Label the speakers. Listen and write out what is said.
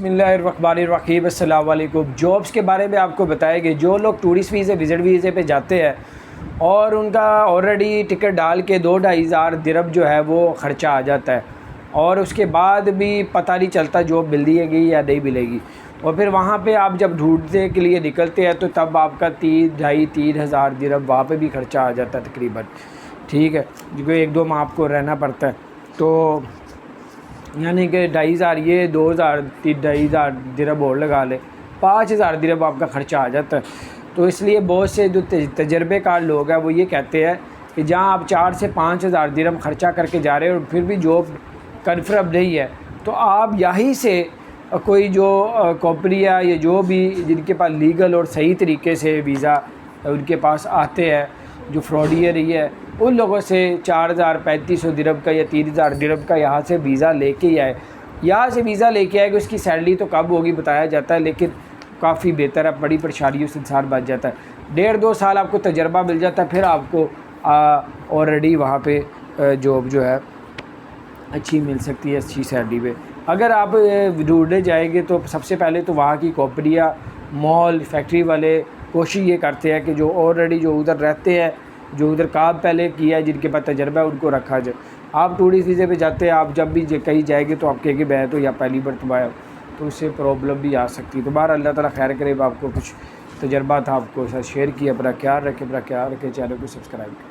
Speaker 1: بسم اللہ الرحمن الرحیم، السلام علیکم۔ جابس کے بارے میں آپ کو بتایا کہ جو لوگ ٹورسٹ ویزے وزٹ ویزے پہ جاتے ہیں اور ان کا آلریڈی ٹکٹ ڈال کے 2-2.5 ہزار درہم جو ہے وہ خرچہ آ جاتا ہے اور اس کے بعد بھی پتہ نہیں چلتا جاب مل دی گی یا نہیں ملے گی، اور پھر وہاں پہ آپ جب ڈھونڈنے کے لیے نکلتے ہیں تو تب آپ کا 3-2.5-3 ہزار درہم وہاں پہ بھی خرچہ آ جاتا ہے تقریباً، ٹھیک ہے، کیونکہ 1-2 ماہ آپ کو رہنا پڑتا ہے، تو یعنی کہ 2.5 ہزار یہ 2,000-2.5 ہزار درہم اور لگا لے، 5 ہزار درہم آپ کا خرچہ آ جاتا ہے۔ تو اس لیے بہت سے جو تجربے کار لوگ ہیں وہ یہ کہتے ہیں کہ جہاں آپ 4 سے 5 ہزار درہم خرچہ کر کے جا رہے ہیں اور پھر بھی جاب کنفرم نہیں ہے، تو آپ یہیں سے کوئی جو کمپنی ہے یا جو بھی جن کے پاس لیگل اور صحیح طریقے سے ویزا ان کے پاس آتے ہیں، جو فراڈیئر ہی ہے، ان لوگوں سے 4,000-3,500 درہم کا یا 3,000 درہم کا یہاں سے ویزا لے کے ہی آئے۔ یہاں سے ویزا لے کے آئے کہ اس کی سیلری تو کم ہوگی بتایا جاتا ہے، لیکن کافی بہتر ہے، بڑی پریشانیوں سے انسان بچ جاتا ہے۔ 1.5-2 سال آپ کو تجربہ مل جاتا ہے، پھر آپ کو آلریڈی وہاں پہ جاب جو ہے اچھی مل سکتی ہے، اچھی سیلری پہ۔ اگر آپ ڈھونڈنے جائیں گے تو سب سے پہلے تو وہاں کی کمپنیاں، مال، فیکٹری والے کوشش یہ کرتے ہیں کہ جو آلریڈی جو ادھر رہتے ہیں، جو ادھر کام پہلے کیا ہے، جن کے پاس تجربہ ہے، ان کو رکھا جائے۔ آپ ٹورسٹ ویزے پہ جاتے ہیں، آپ جب بھی کہیں جائیں گے تو آپ کہیں گے میں تو یا پہلی مرتبہ آیا ہوں، تو اس سے پرابلم بھی آ سکتی ہے۔ تو بہر اللہ تعالیٰ خیر کرے، آپ کو کچھ تجربہ تھا آپ کو شیئر کیا، اپنا خیال رکھیں، چینل کو سبسکرائب کریں۔